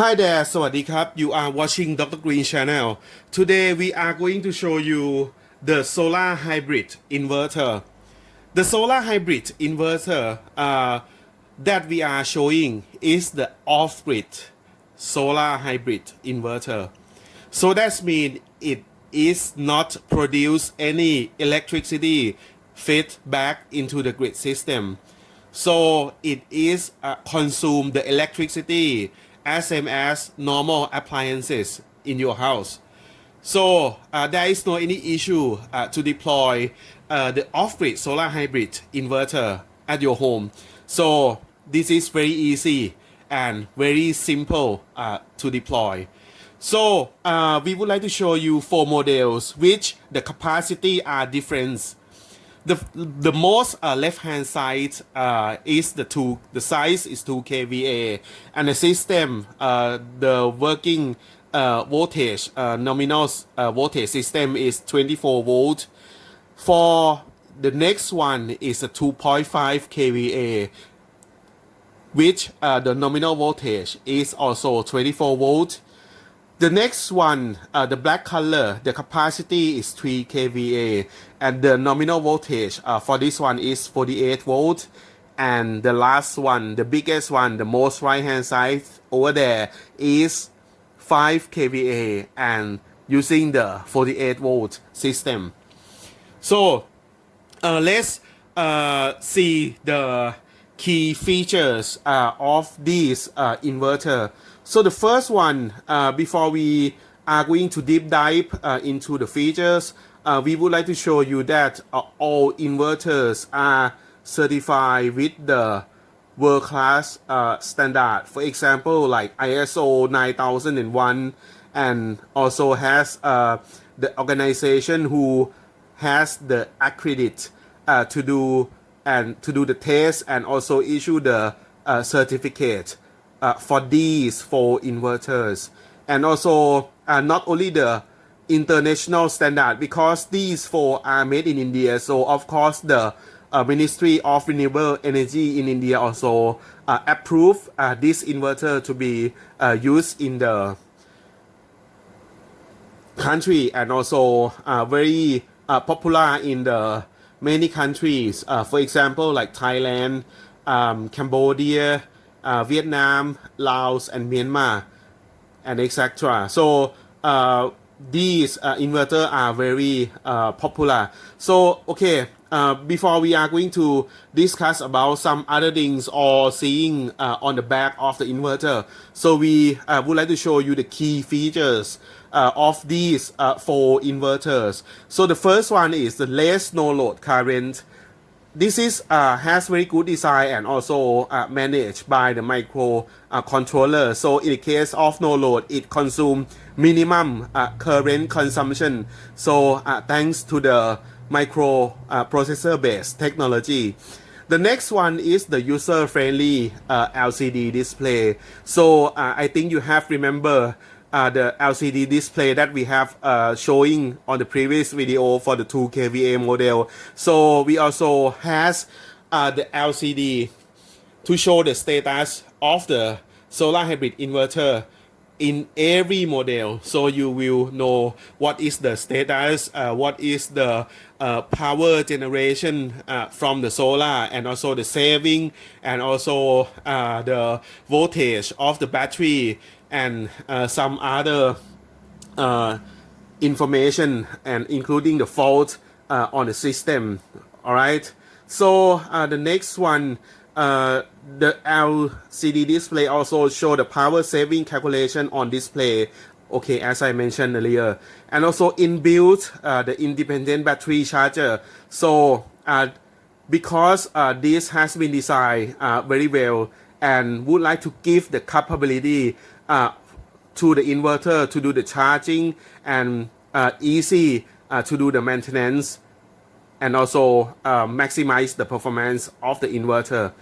Hi there, สวัสดีครับ You are watching Dr. Green Channel. Today we are going to show you the solar hybrid inverter. The solar hybrid inverter that we are showing is the off-grid solar hybrid inverter. So that means it is not produce any electricity fed back into the grid system. So it is consume the electricity as same as normal appliances in your house. So there is no any issue to deploy the off-grid solar hybrid inverter at your home. So this is very easy and very simple to deploy. So we would like to show you 4 models which the capacity are different. The most left hand side is the size is 2 kVA and the system the working voltage nominal voltage system is 24 volt. For the next one is a 2.5 kVA which the nominal voltage is also 24 volt. The next one, the black color, the capacity is 3 kVA and the nominal voltage for this one is 48 volt. And the last one, the biggest one, the most right hand side over there is 5 kVA and using the 48 volt system. So let's see the key features of this inverter. So the first one, before we are going to deep dive into the features, we would like to show you that all inverters are certified with the world-class standard. For example, like ISO 9001 and also has the organization who has the accredit to do the test and also issue the certificate for these 4 inverters. And also not only the international standard, because these 4 are made in India, so of course the Ministry of Renewable Energy in India also approve this inverter to be used in the country and also very popular in the many countries, for example like Thailand, Cambodia, Vietnam, Laos and Myanmar and etc. So these inverters are very popular. So okay, before we are going to discuss about some other things or seeing on the back of the inverter, so we would like to show you the key features of these 4 inverters. So the first one is the less no load current. This is has very good design and also managed by the micro controller. So in the case of no load, it consumes minimum current consumption. So thanks to the micro processor based technology. The next one is the user friendly LCD display. So I think you have remember the LCD display that we have showing on the previous video for the 2 kVA model. So we also has the LCD to show the status of the solar hybrid inverter in every model, so you will know what is the status, what is the power generation from the solar and also the saving and also the voltage of the battery and some other information and including the fault on the system. All right, so the next one, the LCD display also show the power saving calculation on display, okay, as I mentioned earlier, and also inbuilt the independent battery charger. So because this has been designed very well and would like to give the capability to the inverter to do the charging and easy to do the maintenance and also maximize the performance of the inverter.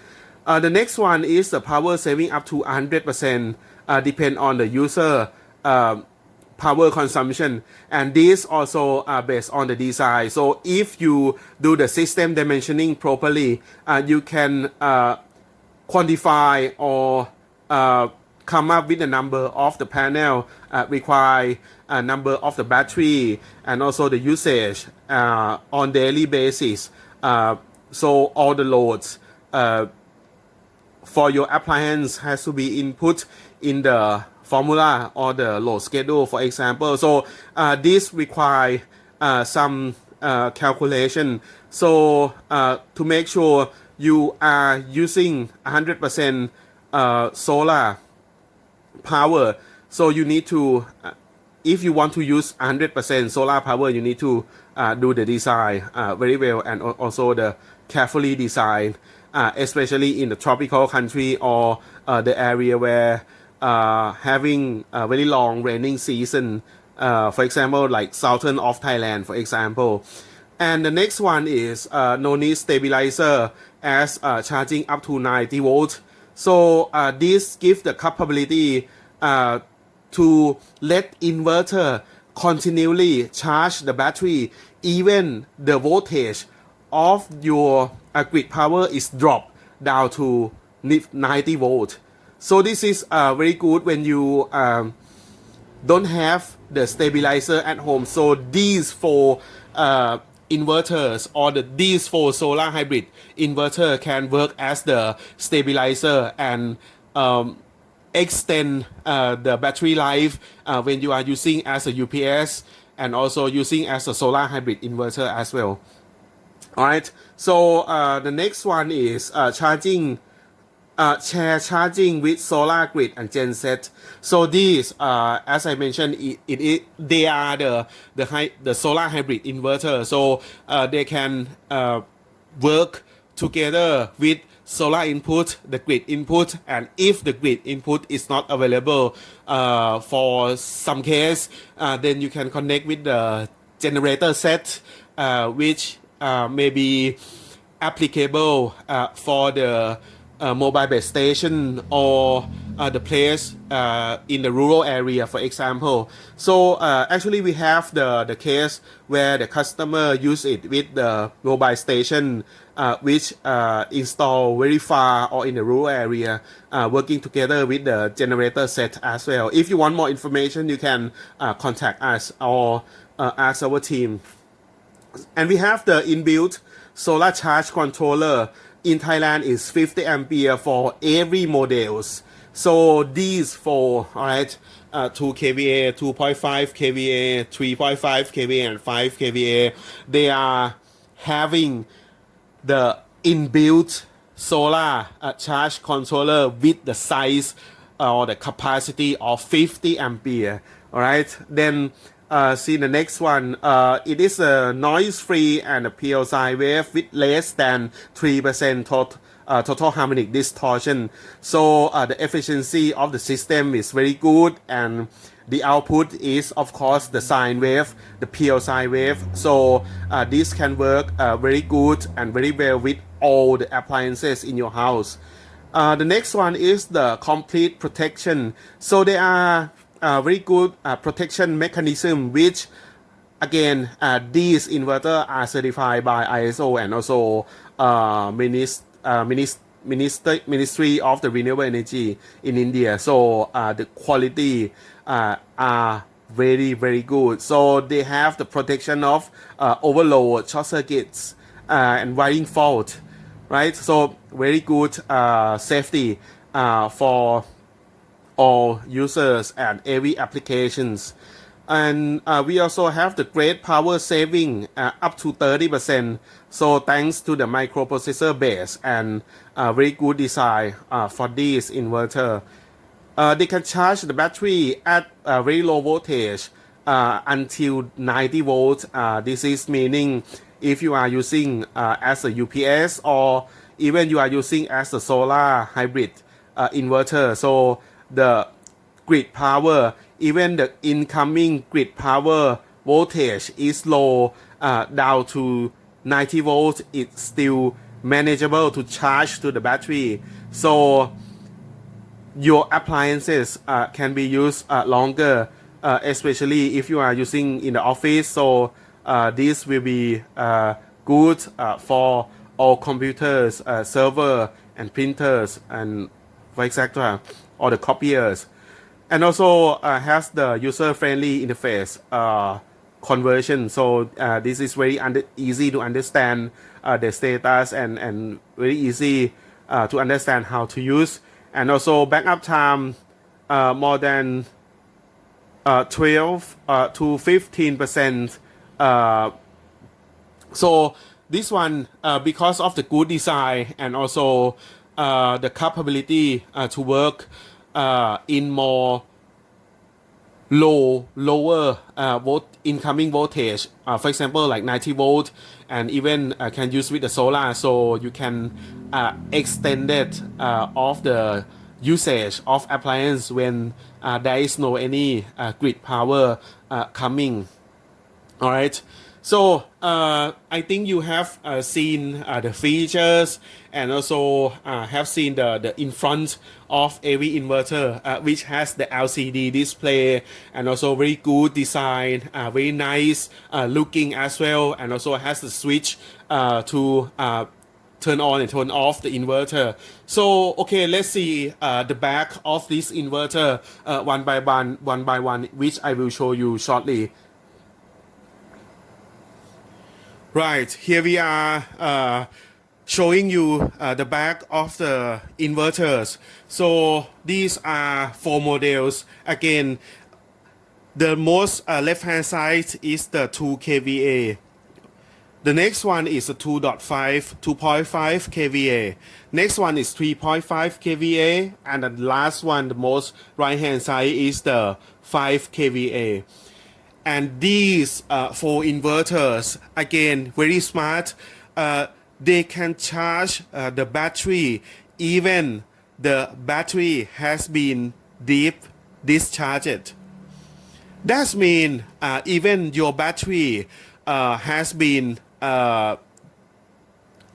The next one is the power saving up to 100%, depend on the user power consumption, and these also are based on the design. So if you do the system dimensioning properly, you can quantify or come up with the number of the panel, require number of the battery, and also the usage on daily basis. So all the loads for your appliance has to be input in the formula or the load schedule, for example. So this require some calculation. So to make sure you are using 100% solar power, so you need to if you want to use 100% solar power, you need to do the design very well and also the carefully design, especially in the tropical country or the area where having a very long raining season, for example like southern of Thailand, for example. And the next one is no need stabilizer as charging up to 90 volts. So this gives the capability to let inverter continually charge the battery even the voltage of your grid power is dropped down to 90 volt. So this is very good when you don't have the stabilizer at home. So these four inverters or these four solar hybrid inverter can work as the stabilizer and extend the battery life when you are using as a UPS and also using as a solar hybrid inverter as well. Alright, so the next one is charging share charging with solar grid and genset. So these as I mentioned they are the solar hybrid inverter, so they can work together with solar input, the grid input, and if the grid input is not available for some case, then you can connect with the generator set, which may be applicable for the mobile base station or the place in the rural area, for example. So actually we have the case where the customer use it with the mobile station which install very far or in the rural area, working together with the generator set as well. If you want more information, you can contact us or ask our team. And we have the inbuilt solar charge controller. In Thailand is 50 ampere for every models. So these four, alright, 2 kVA, 2.5 kVA, 3.5 kVA, and 5 kVA, they are having the inbuilt solar charge controller with the size or the capacity of 50 ampere. Alright, then see the next one. It is a noise free and a PSI wave with less than 3% total harmonic distortion. So the efficiency of the system is very good, and the output is of course the sine wave, the PSI wave. So this can work very good and very well with all the appliances in your house. The next one is the complete protection. So they are very good protection mechanism, which again these inverter are certified by ISO and also Ministry of the Renewable Energy in India. So the quality are very good. So they have the protection of overload, short circuits, and wiring fault, right? So very good safety for all users and every applications. And we also have the great power saving up to 30%. So thanks to the microprocessor base and very good design for this inverter. They can charge the battery at very low voltage until 90 volts. This is meaning if you are using as a UPS or even you are using as a solar hybrid inverter. So the grid power, even the incoming grid power voltage is low down to 90 volts, it's still manageable to charge to the battery. So your appliances can be used longer, especially if you are using in the office. So this will be good for all computers, server and printers, and etc., or the copiers, and also has the user-friendly interface conversion. So this is very easy to understand the status and very easy to understand how to use. And also backup time more than 12 to 15%. So this one because of the good design and also the capability to work in more lower incoming voltage, for example like 90 volt, and even can use with the solar, so you can extend it of the usage of appliance when there is no any grid power coming. All right, so I think you have seen the features and also have seen the in front of every inverter, which has the LCD display and also very good design, very nice looking as well, and also has the switch to turn on and turn off the inverter. So okay, let's see the back of this inverter one by one, which I will show you shortly. Right, here we are showing you the back of the inverters. So these are 4 models. Again, the most left hand side is the 2 kVA. The next one is a 2.5 kVA. Next one is 3.5 kVA, and the last one, the most right hand side, is the 5 kVA. And these 4 inverters, again, very smart. They can charge the battery even the battery has been deep discharged. That means even your battery has been got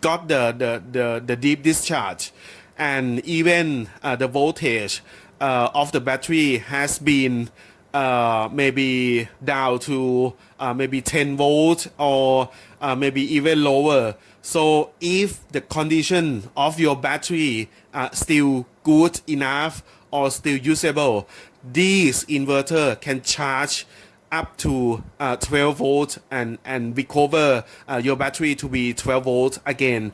the deep discharge, and even the voltage of the battery has been maybe down to maybe 10 volts or maybe even lower. So if the condition of your battery still good enough or still usable, this inverter can charge up to 12 volts and recover your battery to be 12 volts again.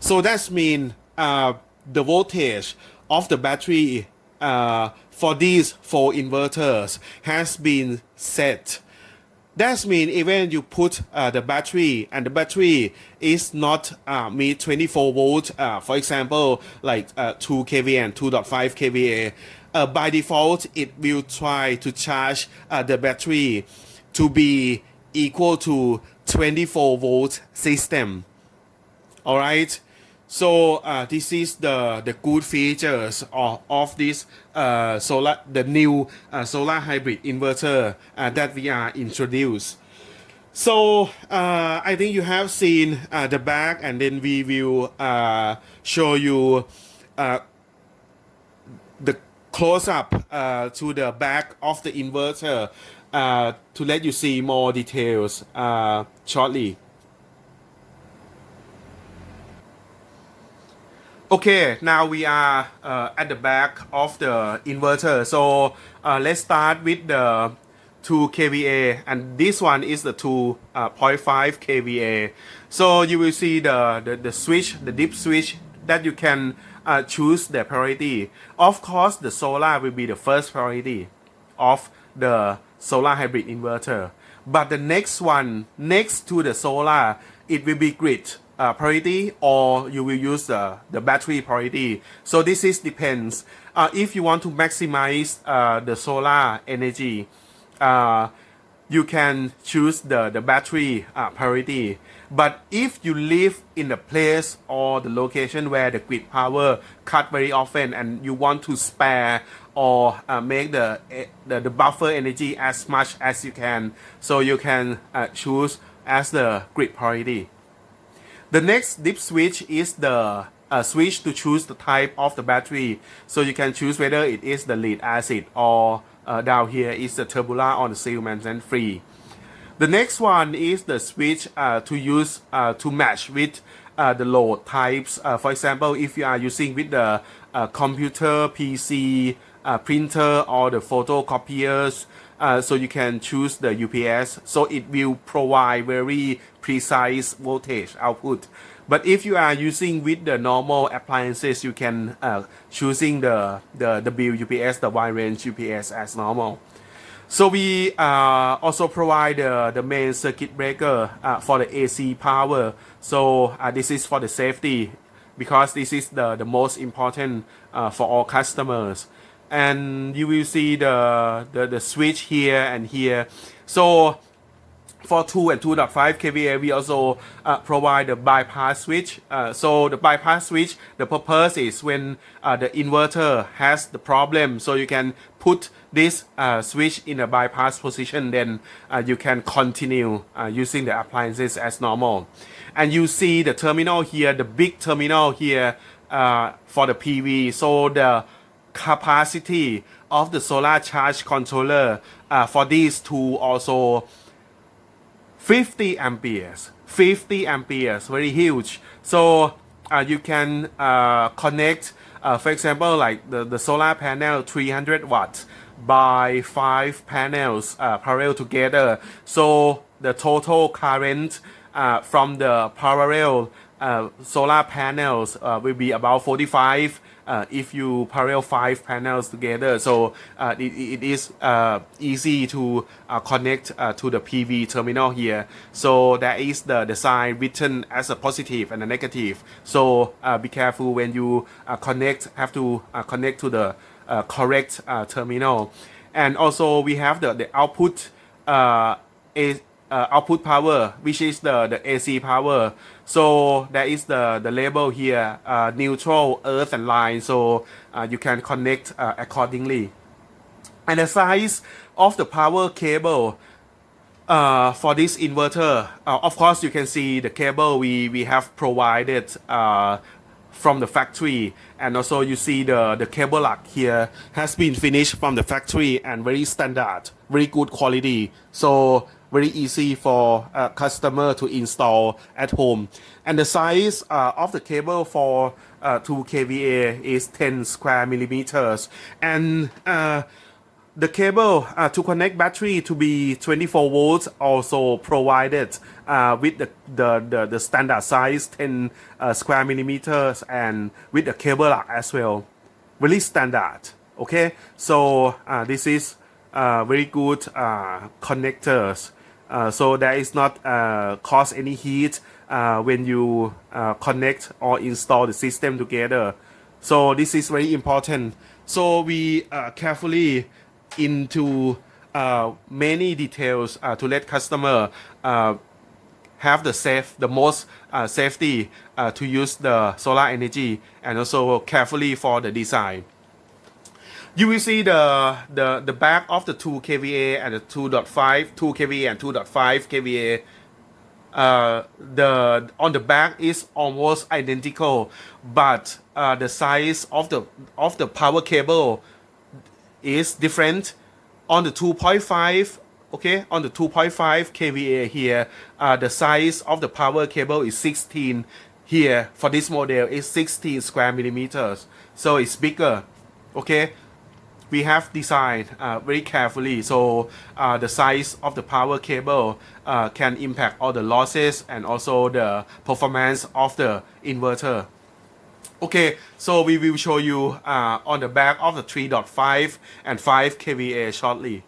So that means the voltage of the battery for these 4 inverters has been set. That means even you put the battery and the battery is not meet 24 volts, for example like 2 kVA and 2.5 kVA, by default it will try to charge the battery to be equal to 24 volt system. All right, so this is the good features of this the new solar hybrid inverter that we are introduced. So I think you have seen the back, and then we will show you the close up to the back of the inverter to let you see more details shortly. Okay, now we are at the back of the inverter. So let's start with the 2 kVA, and this one is the 2.5 kVA. So you will see the switch, the dip switch, that you can choose the priority. Of course, the solar will be the first priority of the solar hybrid inverter. But the next one, next to the solar, it will be grid priority, or you will use the battery priority. So this is depends. If you want to maximize the solar energy, you can choose the battery priority. But if you live in a place or the location where the grid power cut very often and you want to spare or make the buffer energy as much as you can, so you can choose as the grid priority. The next dip switch is the switch to choose the type of the battery. So you can choose whether it is the lead acid or down here is the tubular or the seal management free. The next one is the switch to use to match with the load types. For example, if you are using with the computer, PC, printer, or the photocopiers, so you can choose the UPS. So it will provide very precise voltage output. But if you are using with the normal appliances, you can choosing the WUPS, the wide range UPS as normal. So we also provide the main circuit breaker for the AC power. So this is for the safety because this is the most important for all customers. And you will see the switch here and here. So for 2 and 2.5 kVA, we also provide the bypass switch. So the bypass switch, the purpose is when the inverter has the problem, so you can put this switch in a bypass position, then you can continue using the appliances as normal. And you see the terminal here, the big terminal here for the PV. So the capacity of the solar charge controller for these two also 50 amperes, very huge. So you can connect, for example, like the solar panel 300 watts by 5 panels parallel together. So the total current from the parallel solar panels will be about 45 if you parallel 5 panels together. So it is easy to connect to the PV terminal here. So there is the sign written as a positive and a negative. So be careful when you have to connect to the correct terminal. And also we have the output output power, which is the AC power. So there is the label here, neutral, earth, and line. So you can connect accordingly. And the size of the power cable for this inverter, of course, you can see the cable we have provided from the factory, and also you see the cable lock here has been finished from the factory and very standard, very good quality. So very easy for a customer to install at home. And the size of the cable for 2 kVA is 10 square millimeters. And the cable to connect battery to be 24 volts also provided with the standard size 10 square millimeters and with the cable lock as well. Very standard. Okay, so this is very good connectors. So there is not cause any heat when you connect or install the system together. So this is very important. So we carefully into many details to let customer have the most safety to use the solar energy, and also carefully for the design. You will see the back of the 2 kVA and the 2.5, 2 kVA and 2.5 kVA. On the back is almost identical, but the size of the power cable is different. On the 2.5, okay, on the 2.5 kVA here, the size of the power cable is 16. Here for this model is 16 square millimeters, so it's bigger. Okay, we have designed very carefully, so the size of the power cable can impact all the losses and also the performance of the inverter. Okay, so we will show you on the back of the 3.5 and 5 kVA shortly.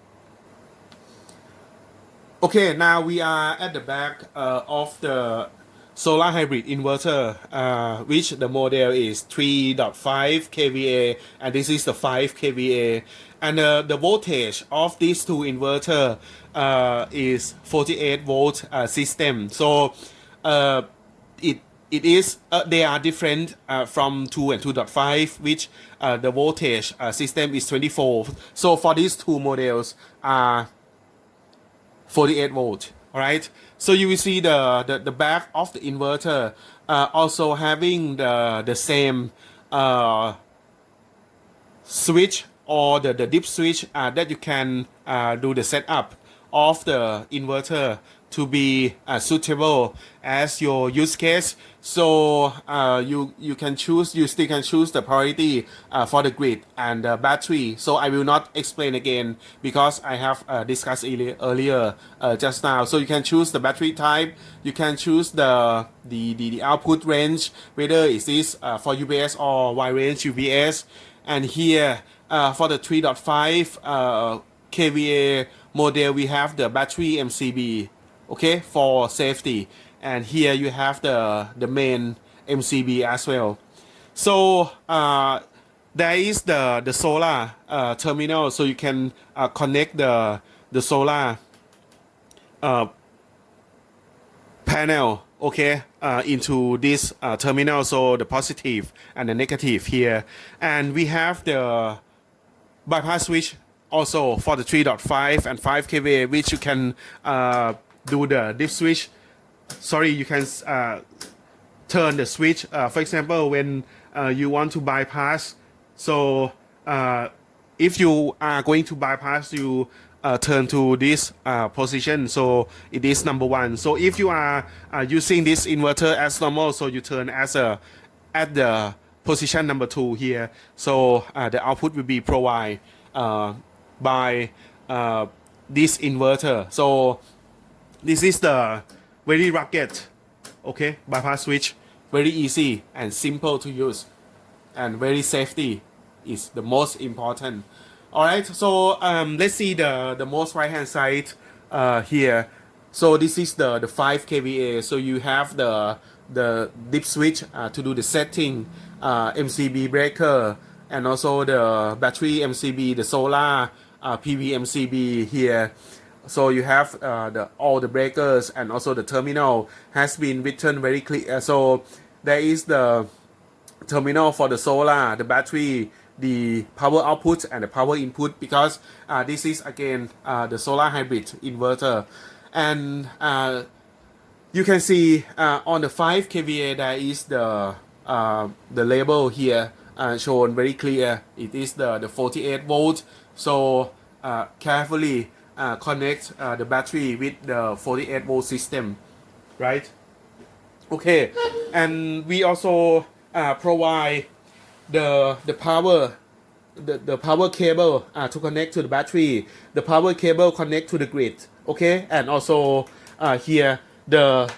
Okay, now we are at the back of the solar hybrid inverter, which the model is 3.5 kVA and this is the 5 kVA, and the voltage of these two inverter is 48 volt system. So it is they are different from 2 and 2.5, which the voltage system is 24. So for these two models are 48 volt. All right, so you will see the back of the inverter also having the same switch or the dip switch that you can do the setup of the inverter to be suitable as your use case. So you can choose, you still can choose the priority for the grid and the battery. So I will not explain again because I have discussed earlier just now. So you can choose the battery type, you can choose the output range, whether it is for UPS or wide range UPS. And here for the 3.5 kVA model, we have the battery MCB, okay, for safety. And here you have the main MCB as well. So there is the solar terminal, so you can connect the solar panel, okay, into this terminal. So the positive and the negative here. And we have the bypass switch also for the 3.5 and 5 kVA, which you can do the dip switch. Sorry, you can turn the switch. For example, when you want to bypass, so if you are going to bypass, you turn to this position. So it is number one. So if you are using this inverter as normal, so you turn as at the position number 2 here. So the output will be provided by this inverter. So this is the very rugged, okay, bypass switch, very easy and simple to use, and very safety is the most important. All right, so let's see the most right hand side here. So this is the 5 kVA. So you have the dip switch to do the setting, MCB breaker, and also the battery MCB, the solar PV MCB here. So you have all the breakers, and also the terminal has been written very clear. So there is the terminal for the solar, the battery, the power output, and the power input, because this is again the solar hybrid inverter. And you can see on the 5 kVA there is the label here shown very clear. It is the 48 volt. So carefully connect the battery with the 48 volt system, right? Okay, and we also provide the power, the power cable to connect to the battery, the power cable connect to the grid, okay, and also here the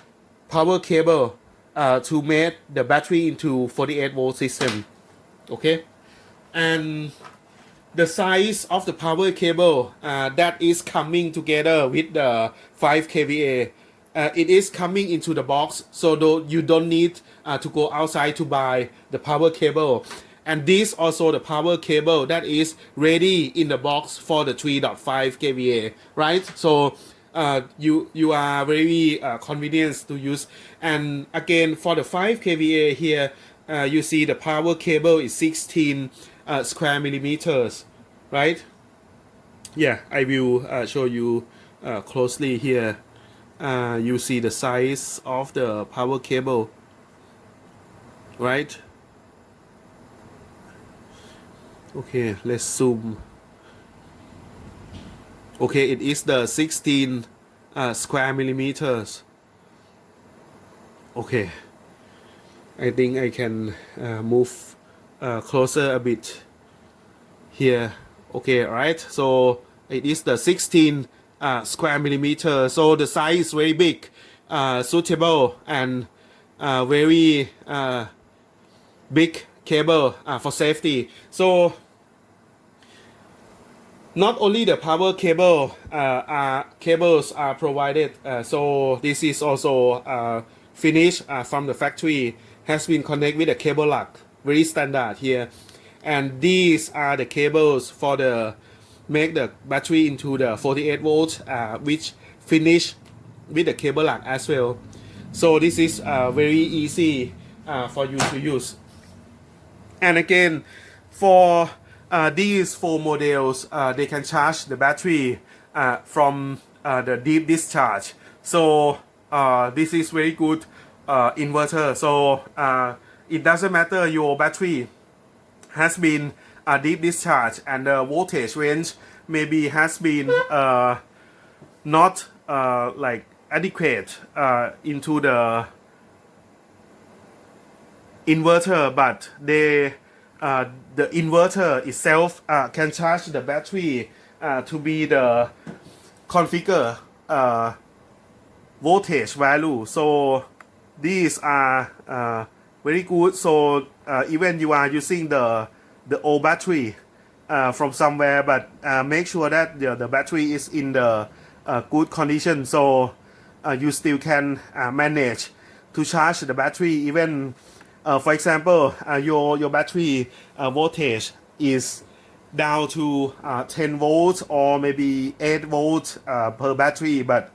power cable to make the battery into 48 volt system, okay. And the size of the power cable that is coming together with the 5 kVA, it is coming into the box, so you don't need to go outside to buy the power cable. And this also the power cable that is ready in the box for the 3.5 kVA, right? So you are very convenient to use. And again for the 5 kVA here, you see the power cable is 16 square millimeters, right? Yeah, I will show you closely here. You see the size of the power cable, right? Okay, let's zoom. Okay, it is the 16 square millimeters. Okay, I think I can move closer a bit here. Okay, right, so it is the 16 square millimeter. So the size is very big, suitable, and very big cable for safety. So not only the power cable cables are provided, so this is also finished from the factory, has been connected with a cable lock, very standard here. And these are the cables for the make the battery into the 48 volts, which finish with the cable lock as well. So this is very easy for you to use. And again, for these 4 models, they can charge the battery from the deep discharge. So this is very good inverter. So it doesn't matter your battery has been deep discharge and the voltage range maybe has been not like adequate into the inverter, but the inverter itself can charge the battery to be the configure voltage value. So these are very good. So even you are using the old battery from somewhere, but make sure that the battery is in the good condition. So you still can manage to charge the battery. Even for example, your battery voltage is down to 10 volts or maybe 8 volts per battery, but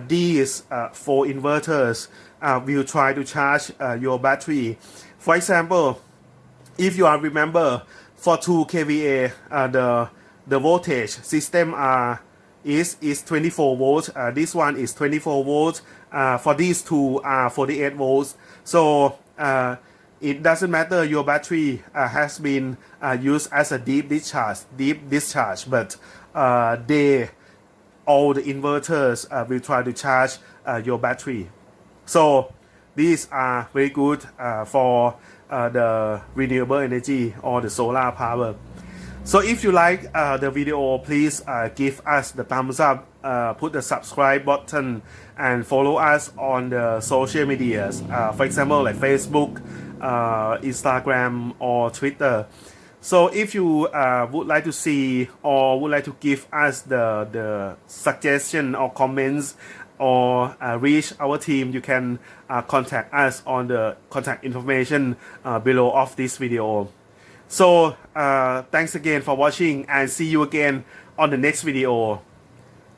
these 4 inverters will try to charge your battery. For example, if you are remember for 2 kVA the voltage system is 24 volts. This one is 24 volts. For these two are 48 volts. So it doesn't matter your battery has been used as a deep discharge, but all the inverters will try to charge your battery. So these are very good for the renewable energy or the solar power. So if you like the video, please give us the thumbs up, put the subscribe button, and follow us on the social medias. For example, like Facebook, Instagram, or Twitter. So if you would like to see or would like to give us the suggestion or comments or reach our team, you can contact us on the contact information below of this video. So thanks again for watching and see you again on the next video.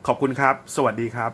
ขอบคุณครับ สวัสดีครับ